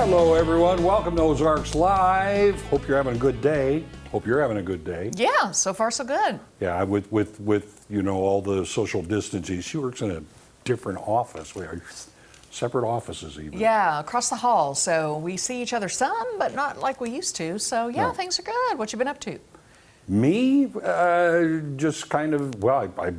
Hello, everyone. Welcome to Ozarks Live. Hope you're having a good day. Hope you're having a good day. Yeah, so far so good. Yeah, with you know all the social distancing. She works in a different office. We are separate offices even. Yeah, across the hall. So we see each other some, but not like we used to. So yeah, No. things are good. What you been up to? Me, just kind of. Well, I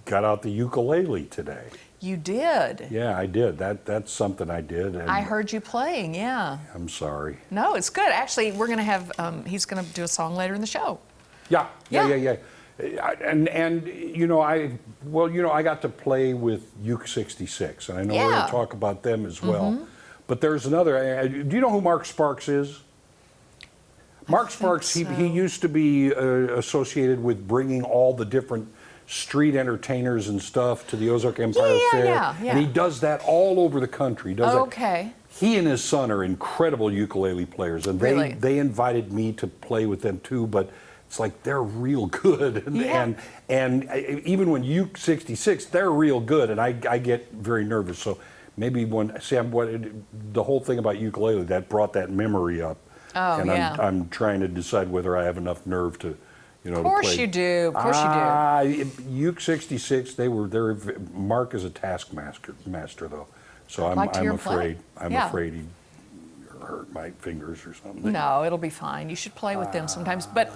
got out the ukulele today. You did. Yeah, I did. That's something I did. And I heard you playing. Yeah. I'm sorry. No, it's good. Actually, we're gonna have. He's gonna do a song later in the show. Yeah. Yeah. And you know I got to play with Uke 66, and I know we're going Yeah. to talk about them as well. But there's another. Do you know who Mark Sparks is? Mark Sparks. so. He used to be associated with bringing all the different street entertainers and stuff to the Ozark Empire Fair, yeah. and he does that all over the country. He does that. Okay. He and his son are incredible ukulele players, and Really? they invited me to play with them too. But it's like they're real good, and even when Uke 66, they're real good, and I get very nervous. So maybe the whole thing about ukulele that brought that memory up, Oh, and yeah. I'm trying to decide whether I have enough nerve to. Of course you do. Of course you do. Uke 66, Mark is a taskmaster though, so I'd like to hear I'm him play. afraid Yeah. he hurt my fingers or something. No, it'll be fine. You should play with them sometimes. But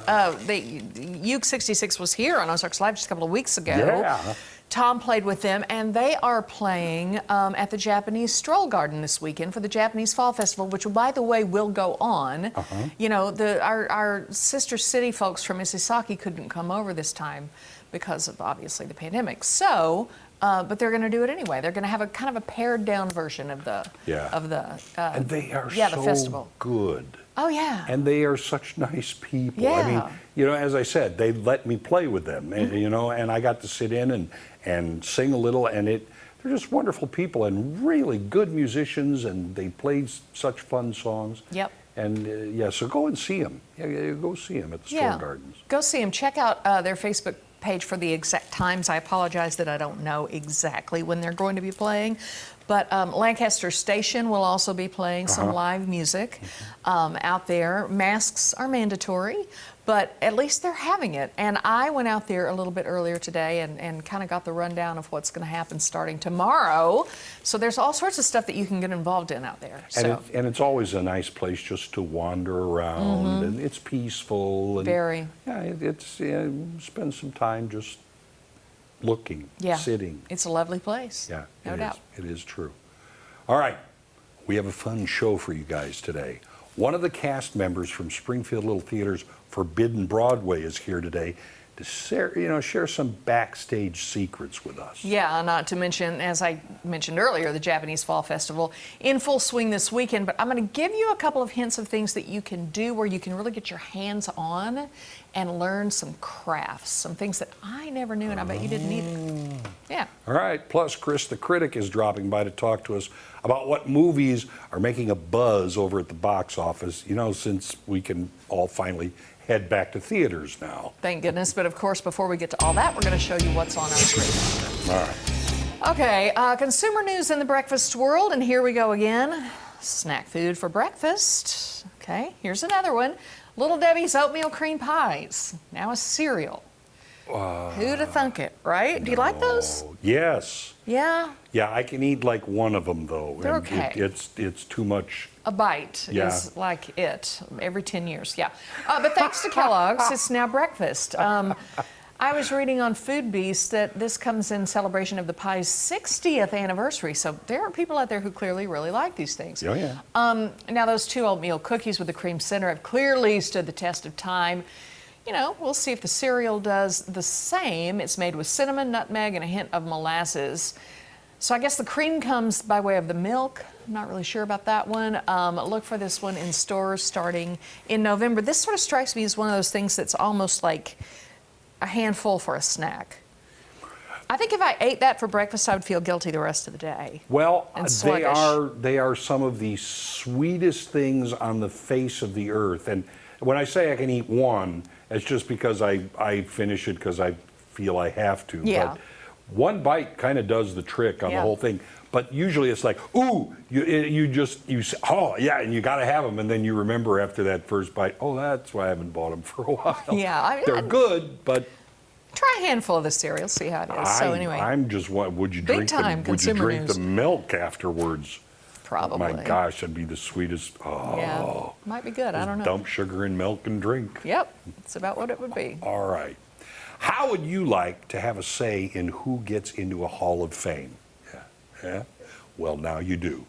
Uke 66 was here on Ozarks Live just a couple of weeks ago. Yeah. Tom played with them, and they are playing at the Japanese Stroll Garden this weekend for the Japanese Fall Festival, which, by the way, will go on. You know, our sister city folks from Isesaki couldn't come over this time because of, obviously, the pandemic. So, but they're going to do it anyway. They're going to have a kind of a pared down version of the And they are the so festival. good. Oh yeah. And they are such nice people. I mean, Yeah. you know, as I said, they let me play with them, and, you know, and I got to sit in and sing a little, and they're just wonderful people and really good musicians, and they played such fun songs. Yep. And so go and see them. Yeah, go see them at the Stroll Gardens. Go see them. Check out their Facebook page for the exact times. I apologize that I don't know exactly when they're going to be playing. But Lancaster Station will also be playing some live music out there. Masks are mandatory, but at least they're having it. And I went out there a little bit earlier today and kind of got the rundown of what's going to happen starting tomorrow. So there's all sorts of stuff that you can get involved in out there. And it's always a nice place just to wander around, and it's peaceful. And, Very. Yeah, spend some time just looking, sitting. It's a lovely place. Yeah, no doubt. It is true. All right, we have a fun show for you guys today. One of the cast members from Springfield Little Theater's Forbidden Broadway is here today to share some backstage secrets with us. Yeah, not to mention, as I mentioned earlier, the Japanese Fall Festival in full swing this weekend. But I'm going to give you a couple of hints of things that you can do where you can really get your hands on and learn some crafts, some things that I never knew, and I bet you didn't either. Yeah. All right, plus Chris the Critic is dropping by to talk to us about what movies are making a buzz over at the box office, you know, since we can all finally head back to theaters now. Thank goodness. But of course, before we get to all that, we're going to show you what's on our screen. All right. Okay, consumer news in the breakfast world, and here we go again. Snack food for breakfast. Okay, here's another one. Little Debbie's oatmeal cream pies, now a cereal. Who'd have thunk it, right? Do you like those? Yes. Yeah? Yeah, I can eat like one of them though. They're and okay. It's too much. A bite Yeah. is like it every 10 years, yeah. But thanks to Kellogg's, it's now breakfast. I was reading on Food Beast that this comes in celebration of the pie's 60th anniversary, so there are people out there who clearly really like these things. Oh, yeah. Now, those 2 oatmeal cookies with the cream center have clearly stood the test of time. You know, we'll see if the cereal does the same. It's made with cinnamon, nutmeg, and a hint of molasses. So I guess the cream comes by way of the milk. I'm not really sure about that one. Look for this one in stores starting in November. This sort of strikes me as one of those things that's almost like a handful for a snack. I think if I ate that for breakfast, I would feel guilty the rest of the day. Well, and they are some of the sweetest things on the face of the earth. And when I say I can eat one, it's just because I finish it because I feel I have to. Yeah. But one bite kind of does the trick on the whole thing. But usually it's like, ooh, you say, oh yeah, and you got to have them, and then you remember after that first bite, oh, that's why I haven't bought them for a while. Yeah, they're good, but try a handful of the cereal, see how it is. So anyway, I'm just would you big drink time would you consumer drink news. the milk afterwards? Probably. My gosh, that'd be the sweetest. Oh, Yeah, might be good. I don't know. dump sugar in milk and drink. Yep, it's about what it would be. All right. How would you like to have a say in who gets into a Hall of Fame? Yeah. Well, now you do.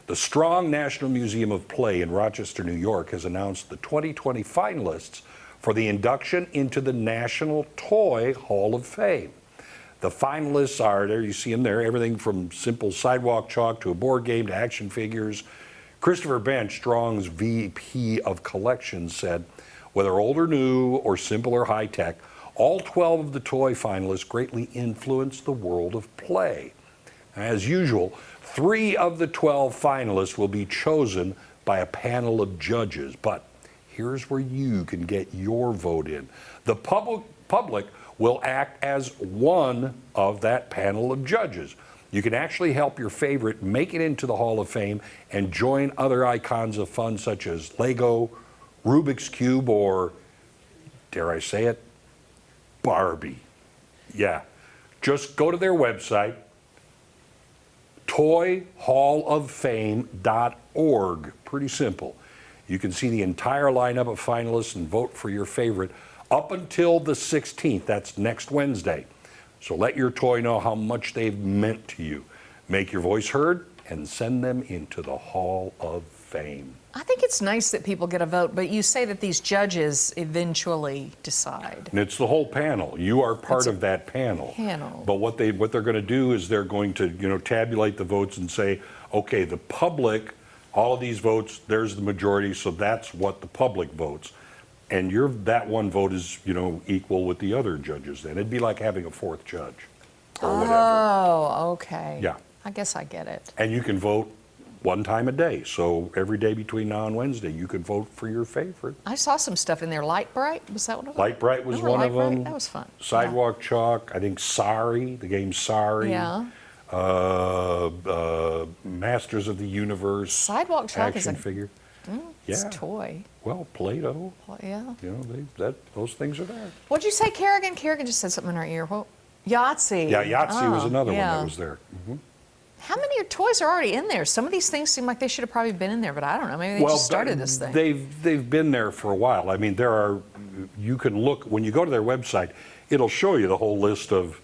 The Strong National Museum of Play in Rochester, New York has announced the 2020 finalists for the induction into the National Toy Hall of Fame. The finalists are, there you see them there, everything from simple sidewalk chalk to a board game to action figures. Christopher Bench, Strong's VP of Collections, said, whether old or new or simple or high tech, all 12 of the toy finalists greatly influenced the world of play. As usual, 3 of the 12 finalists will be chosen by a panel of judges, but here's where you can get your vote in. The public will act as one of that panel of judges. You can actually help your favorite make it into the Hall of Fame and join other icons of fun such as Lego, Rubik's Cube, or, dare I say it, Barbie. Yeah, just go to their website, toyhalloffame.org. Pretty simple. You can see the entire lineup of finalists and vote for your favorite up until the 16th. That's next Wednesday. So let your toy know how much they've meant to you. Make your voice heard and send them into the Hall of Fame. I think it's nice that people get a vote, but you say that these judges eventually decide. And it's the whole panel. You are part of that panel. But what they're going to do is they're going to, tabulate the votes and say, okay, the public, all of these votes, there's the majority, so that's what the public votes. And that one vote is, equal with the other judges then. It'd be like having a fourth judge or whatever. Oh, okay. Yeah. I guess I get it. And you can vote one time a day. So every day between now and Wednesday, you can vote for your favorite. I saw some stuff in there. Light Bright, was that one of them? Light Bright was Remember one Light of them. Bright? That was fun. Sidewalk Chalk, I think Sorry, the game Sorry. Yeah. Masters of the Universe. Sidewalk Chalk is action figure. It's a toy. Well, Play-Doh. Yeah. Those things are there. What'd you say, Kerrigan? Kerrigan just said something in our ear. What? Yahtzee. Yeah, Yahtzee was another one yeah. that was there. Mm-hmm. How many toys are already in there? Some of these things seem like they should have probably been in there, but I don't know. Maybe they just started this thing. They've been there for a while. I mean, you can look, when you go to their website, it'll show you the whole list of,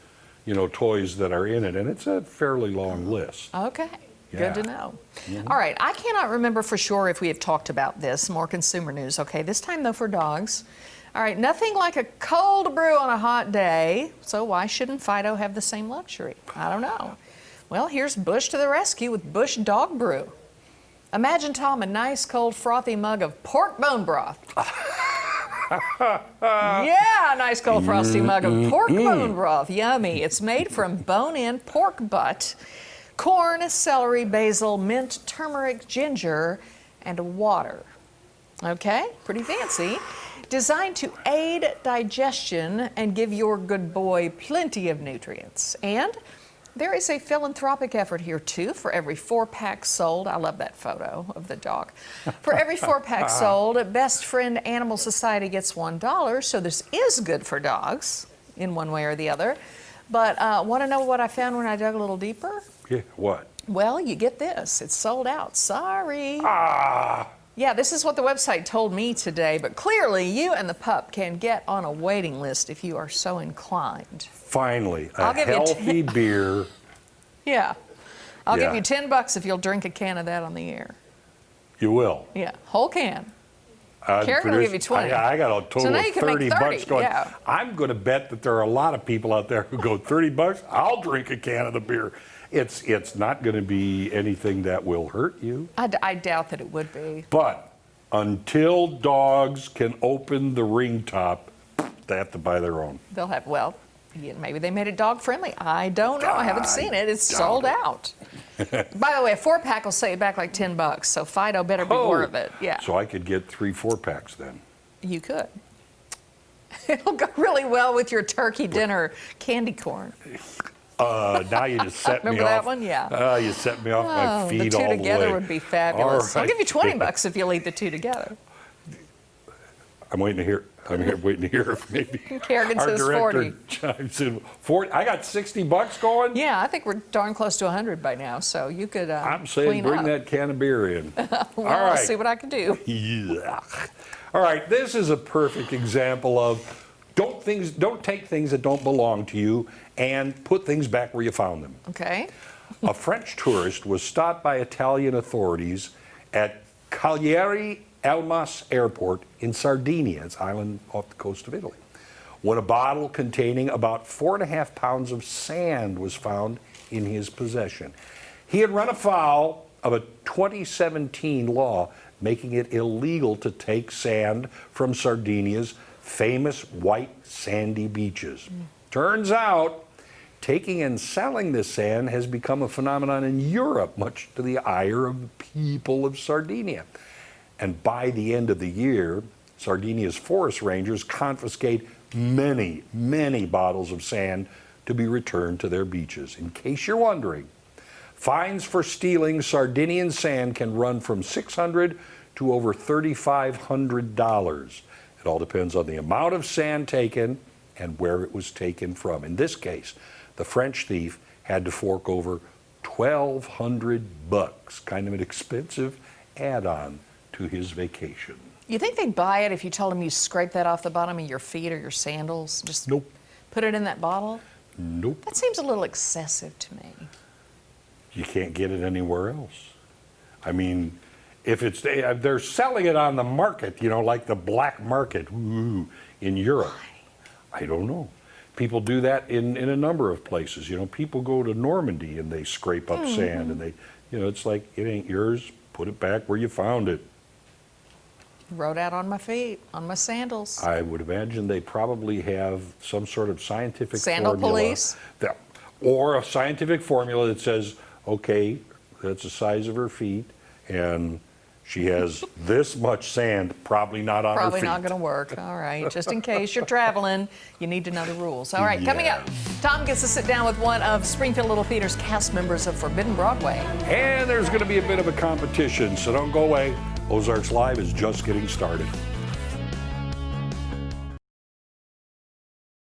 toys that are in it, and it's a fairly long list. Okay. Yeah. Good to know. Mm-hmm. All right. I cannot remember for sure if we have talked about this. More consumer news. Okay. This time, though, for dogs. All right. Nothing like a cold brew on a hot day. So why shouldn't Fido have the same luxury? I don't know. Well, here's Bush to the rescue with Bush Dog Brew. Imagine, Tom, a nice, cold, frothy mug of pork bone broth. Yeah, a nice, cold, frosty mug of pork bone broth. Yummy. It's made from bone-in pork butt, corn, celery, basil, mint, turmeric, ginger, and water. Okay, pretty fancy. Designed to aid digestion and give your good boy plenty of nutrients. And there is a philanthropic effort here, too. For every 4-pack sold, I love that photo of the dog. For every 4-pack sold, Best Friend Animal Society gets $1. So this is good for dogs in one way or the other. But want to know what I found when I dug a little deeper? Yeah, what? Well, you get this. It's sold out. Sorry. Ah! Yeah, this is what the website told me today, but clearly you and the pup can get on a waiting list if you are so inclined. Finally, I'll a give you healthy beer. Yeah. I'll give Yeah. you $10 if you'll drink a can of that on the air. You will. Yeah, whole can. Karen will give you 20. I got a total So now of you can make 30 30, bucks going. yeah. I'm going to bet that there are a lot of people out there who go, 30 bucks, I'll drink a can of the beer. It's not going to be anything that will hurt you. I doubt that it would be. But until dogs can open the ring top, they have to buy their own. They'll have, well, yeah, maybe they made it dog friendly. I don't know. I haven't seen it. It's sold out. By the way, a 4-pack will set you back like $10, so Fido better be worth it. Yeah. So I could get 3 4-packs then. You could. It'll go really well with your turkey dinner candy corn. Now you just set me off. Remember that one? Yeah. You set me off my feet the all two the way. together would be fabulous. All I'll give you right. $20 if you'll eat the two together. I'm waiting to hear. I'm here waiting to hear if maybe Kerrigan our says director 40. chimes in. 40. I got $60 going. Yeah, I think we're darn close to 100 by now, so you could I'm saying clean bring up. that can of beer in. Well, All I'll right. see what I can do. Yeah. All right, this is a perfect example of don't take things that don't belong to you and put things back where you found them. Okay. A French tourist was stopped by Italian authorities at Cagliari Elmas Airport in Sardinia, it's an island off the coast of Italy, when a bottle containing about 4.5 pounds of sand was found in his possession. He had run afoul of a 2017 law making it illegal to take sand from Sardinia's famous white sandy beaches. Turns out, taking and selling this sand has become a phenomenon in Europe, much to the ire of the people of Sardinia. And by the end of the year, Sardinia's forest rangers confiscate many, many bottles of sand to be returned to their beaches. In case you're wondering, fines for stealing Sardinian sand can run from $600 to over $3,500. It all depends on the amount of sand taken and where it was taken from. In this case, the French thief had to fork over $1,200, kind of an expensive add-on to his vacation. You think they'd buy it if you told them you scrape that off the bottom of your feet or your sandals? Just Nope. put it in that bottle? Nope. That seems a little excessive to me. You can't get it anywhere else. I mean, if it's they're selling it on the market, like the black market in Europe. I don't know. People do that in a number of places. People go to Normandy and they scrape up sand and they, it's like it ain't yours. Put it back where you found it. Wrote out on my feet, on my sandals. I would imagine they probably have some sort of scientific Sandal formula. police? Or a scientific formula that says, okay, that's the size of her feet, and she has this much sand, probably not on her Probably feet. not going to work. All right. Just in case you're traveling, you need to know the rules. All right. Coming up, Tom gets to sit down with one of Springfield Little Theater's cast members of Forbidden Broadway. And there's going to be a bit of a competition, so don't go away. Ozarks Live is just getting started.